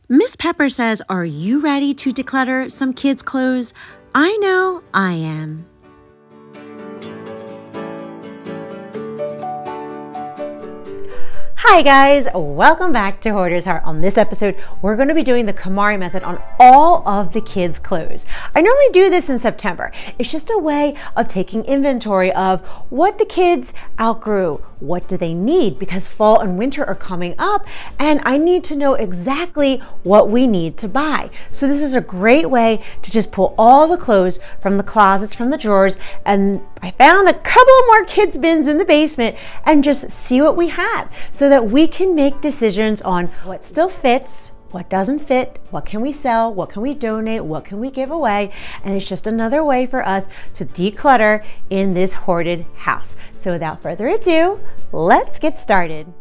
Miss Pepper says, are you ready to declutter some kids' clothes? I know I am. Hi guys, welcome back to Hoarders Heart. On this episode, we're going to be doing the KonMari method on all of the kids' clothes. I normally do this in September. It's just a way of taking inventory of what the kids outgrew. What do they need? Because fall and winter are coming up and I need to know exactly what we need to buy. So this is a great way to just pull all the clothes from the closets, from the drawers, and I found a couple more kids' bins in the basement and just see what we have so that we can make decisions on what still fits, what doesn't fit, what can we sell, what can we donate, what can we give away, and it's just another way for us to declutter in this hoarded house. So without further ado, let's get started.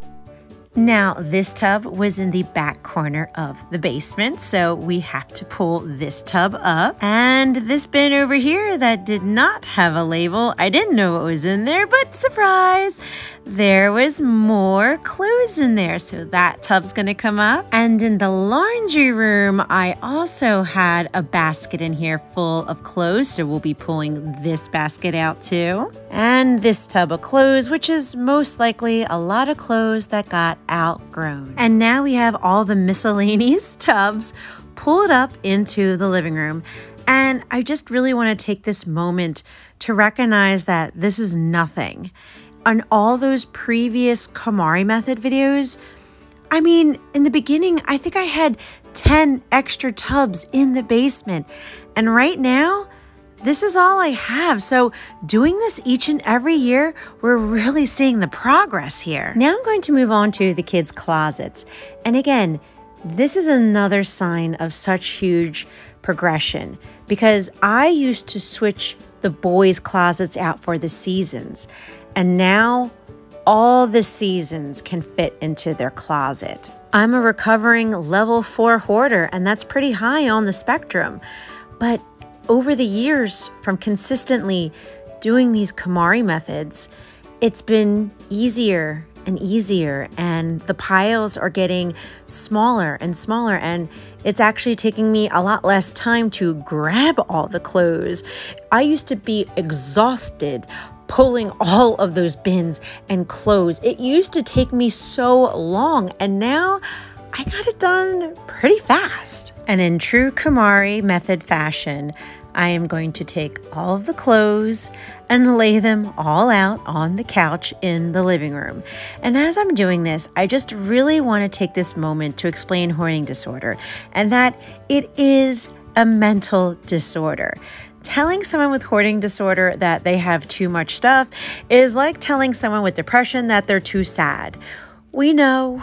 Now, this tub was in the back corner of the basement, so we have to pull this tub up. And this bin over here that did not have a label, I didn't know what was in there, but surprise, there was more clothes in there, so that tub's gonna come up. And in the laundry room, I also had a basket in here full of clothes, so we'll be pulling this basket out too. And this tub of clothes, which is most likely a lot of clothes that got outgrown. And now we have all the miscellaneous tubs pulled up into the living room. And I just really want to take this moment to recognize that this is nothing. On all those previous KonMari method videos, I mean, in the beginning, I think I had 10 extra tubs in the basement. And right now, this is all I have. So doing this each and every year, we're really seeing the progress here. Now I'm going to move on to the kids' closets. And again, this is another sign of such huge progression because I used to switch the boys' closets out for the seasons. And now all the seasons can fit into their closet. I'm a recovering level 4 hoarder, and that's pretty high on the spectrum. But over the years, from consistently doing these KonMari methods, it's been easier and easier, and the piles are getting smaller and smaller, and it's actually taking me a lot less time to grab all the clothes. I used to be exhausted pulling all of those bins and clothes. It used to take me so long, and now I got it done pretty fast. And in true KonMari method fashion, I am going to take all of the clothes and lay them all out on the couch in the living room. And as I'm doing this, I just really want to take this moment to explain hoarding disorder and that it is a mental disorder. Telling someone with hoarding disorder that they have too much stuff is like telling someone with depression that they're too sad. We know.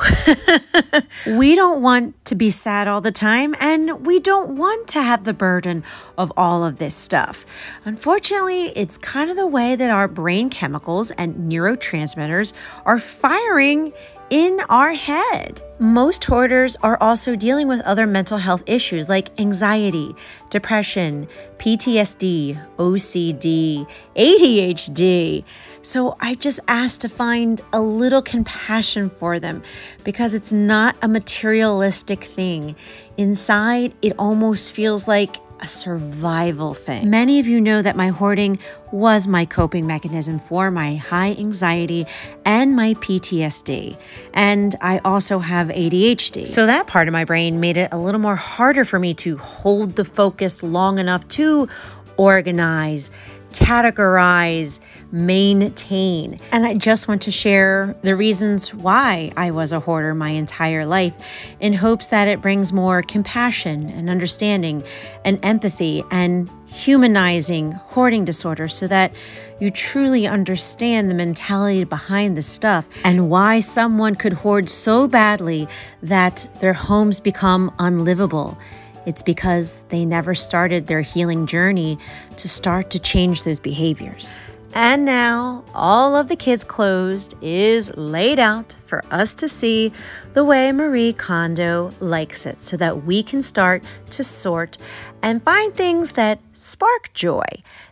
We don't want to be sad all the time, and we don't want to have the burden of all of this stuff. Unfortunately, it's kind of the way that our brain chemicals and neurotransmitters are firing in our head. Most hoarders are also dealing with other mental health issues like anxiety, depression, PTSD, OCD, ADHD. So I just asked to find a little compassion for them because it's not a materialistic thing. Inside, it almost feels like a survival thing. Many of you know that my hoarding was my coping mechanism for my high anxiety and my PTSD. And I also have ADHD. So that part of my brain made it a little more harder for me to hold the focus long enough to organize, categorize, maintain. And I just want to share the reasons why I was a hoarder my entire life in hopes that it brings more compassion and understanding and empathy and humanizing hoarding disorder so that you truly understand the mentality behind the stuff and why someone could hoard so badly that their homes become unlivable. It's because they never started their healing journey to start to change those behaviors. And now all of the kids' clothes is laid out for us to see the way Marie Kondo likes it, so that we can start to sort and find things that spark joy.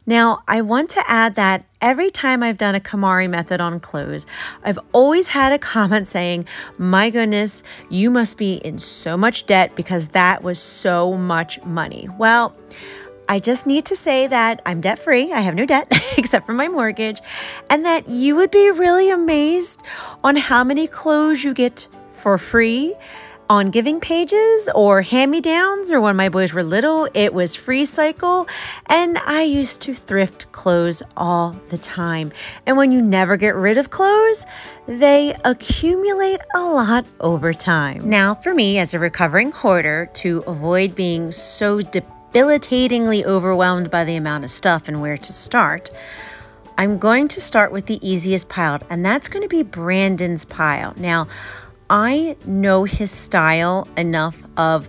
Now, I want to add that every time I've done a KonMari method on clothes, I've always had a comment saying, my goodness, you must be in so much debt because that was so much money. Well, I just need to say that I'm debt-free. I have no debt except for my mortgage, and that you would be really amazed on how many clothes you get for free on giving pages or hand-me-downs, or when my boys were little, it was Free Cycle, and I used to thrift clothes all the time. And when you never get rid of clothes, they accumulate a lot over time. Now, for me as a recovering hoarder, to avoid being so debilitatingly overwhelmed by the amount of stuff and where to start, I'm going to start with the easiest pile, and that's going to be Brandon's pile. Now, I know his style enough of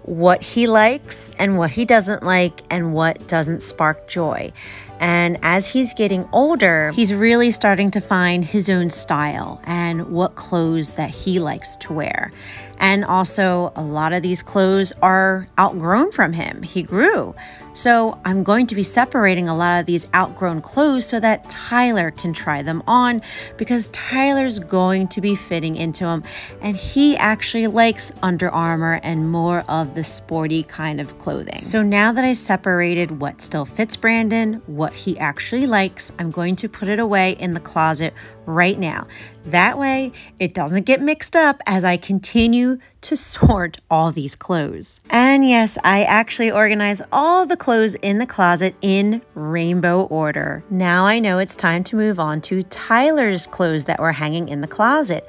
what he likes and what he doesn't like and what doesn't spark joy. And as he's getting older, he's really starting to find his own style and what clothes that he likes to wear. And also, a lot of these clothes are outgrown from him. He grew. So I'm going to be separating a lot of these outgrown clothes so that Tyler can try them on, because Tyler's going to be fitting into them. And he actually likes Under Armour and more of the sporty kind of clothing. So now that I separated what still fits Brandon, what he actually likes, I'm going to put it away in the closet right now. That way it doesn't get mixed up as I continue to sort all these clothes. And yes, I actually organize all the clothes in the closet in rainbow order. Now I know it's time to move on to Tyler's clothes that were hanging in the closet.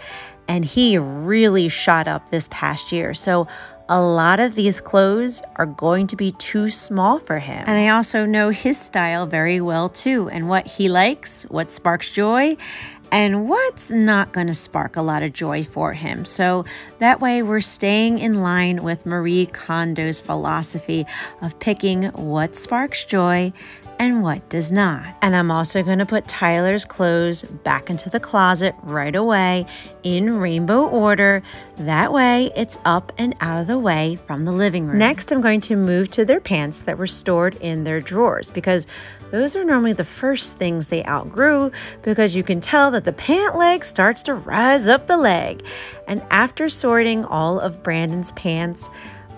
And he really shot up this past year. So a lot of these clothes are going to be too small for him. And I also know his style very well too, and what he likes, what sparks joy, and what's not going to spark a lot of joy for him. So that way we're staying in line with Marie Kondo's philosophy of picking what sparks joy and what does not. And I'm also going to put Tyler's clothes back into the closet right away in rainbow order. That way it's up and out of the way from the living room. Next, I'm going to move to their pants that were stored in their drawers, because those are normally the first things they outgrew, because you can tell that the pant leg starts to rise up the leg. And after sorting all of Brandon's pants,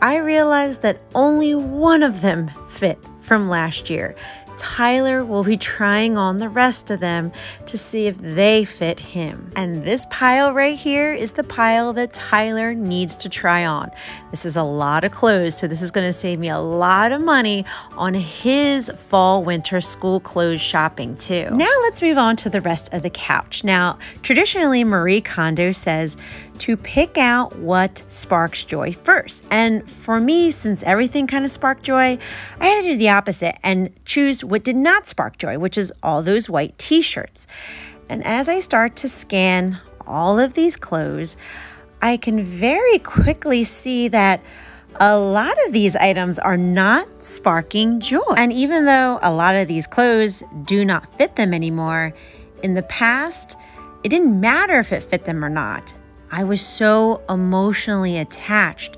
I realized that only one of them fit from last year. Tyler will be trying on the rest of them to see if they fit him. And this pile right here is the pile that Tyler needs to try on. This is a lot of clothes, so this is going to save me a lot of money on his fall winter school clothes shopping too. Now let's move on to the rest of the couch. Now, traditionally Marie Kondo says to pick out what sparks joy first. And for me, since everything kind of sparked joy, I had to do the opposite and choose what did not spark joy, which is all those white t-shirts. And as I start to scan all of these clothes, I can very quickly see that a lot of these items are not sparking joy. And even though a lot of these clothes do not fit them anymore, in the past, it didn't matter if it fit them or not. I was so emotionally attached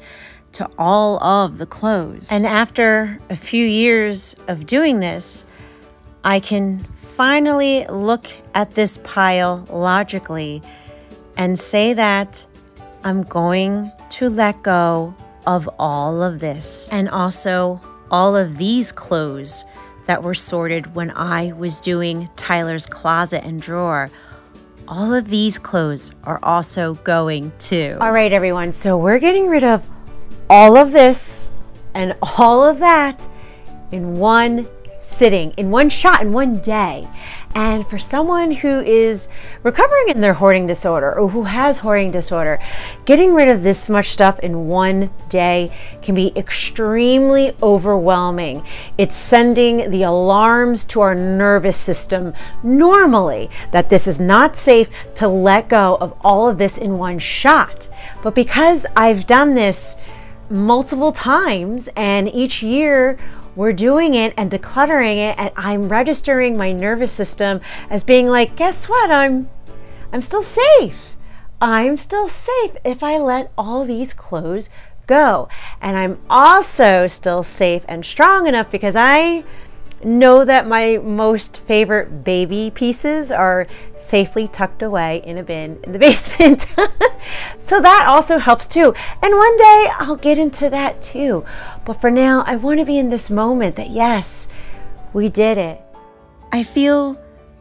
to all of the clothes. And after a few years of doing this, I can finally look at this pile logically and say that I'm going to let go of all of this, and also all of these clothes that were sorted when I was doing Tyler's closet and drawer. All of these clothes are also going too. All right, everyone, so we're getting rid of all of this and all of that in one sitting, in one shot, in one day. And for someone who is recovering in their hoarding disorder, or who has hoarding disorder, getting rid of this much stuff in one day can be extremely overwhelming. It's sending the alarms to our nervous system normally that this is not safe to let go of all of this in one shot. But because I've done this multiple times, and each year we're doing it and decluttering it, and I'm registering my nervous system as being like, guess what? I'm still safe. I'm still safe if I let all these clothes go. And I'm also still safe and strong enough because I know that my most favorite baby pieces are safely tucked away in a bin in the basement. So that also helps too. And one day I'll get into that too. But for now, I want to be in this moment that yes, we did it. I feel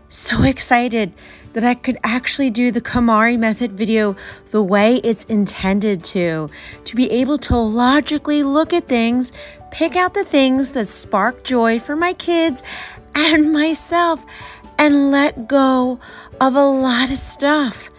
so excited that I could actually do the KonMari Method video the way it's intended to be able to logically look at things, pick out the things that spark joy for my kids and myself, and let go of a lot of stuff.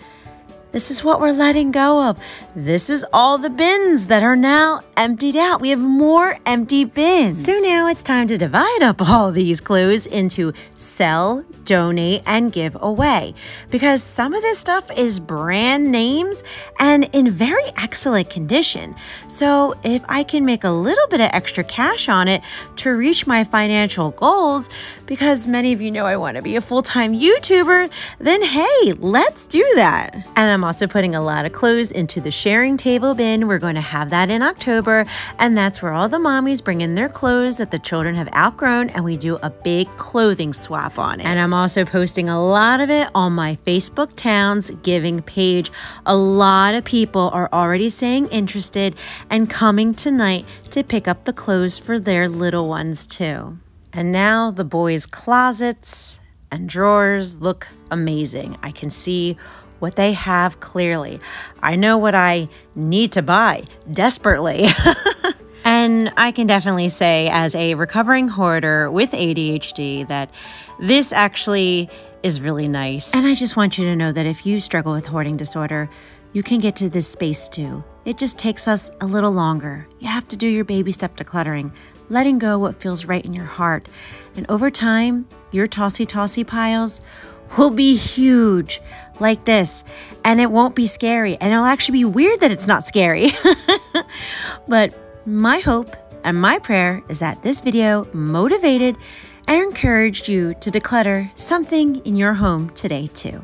This is what we're letting go of. This is all the bins that are now emptied out. We have more empty bins. So now it's time to divide up all these clothes into sell, donate, and give away. Because some of this stuff is brand names and in very excellent condition. So if I can make a little bit of extra cash on it to reach my financial goals, because many of you know I want to be a full-time YouTuber, then hey, let's do that. And I'm also putting a lot of clothes into the sharing table bin. We're going to have that in October, and that's where all the mommies bring in their clothes that the children have outgrown, and we do a big clothing swap on it. And I'm also posting a lot of it on my Facebook Towns giving page. A lot of people are already saying interested and coming tonight to pick up the clothes for their little ones too. And now the boys' closets and drawers look amazing. I can see what they have clearly. I know what I need to buy desperately. And I can definitely say as a recovering hoarder with ADHD that this actually is really nice. And I just want you to know that if you struggle with hoarding disorder, you can get to this space too. It just takes us a little longer. You have to do your baby step decluttering, letting go what feels right in your heart. And over time, your tossy piles will be huge like this, and it won't be scary, and it'll actually be weird that it's not scary. But my hope and my prayer is that this video motivated and encouraged you to declutter something in your home today too.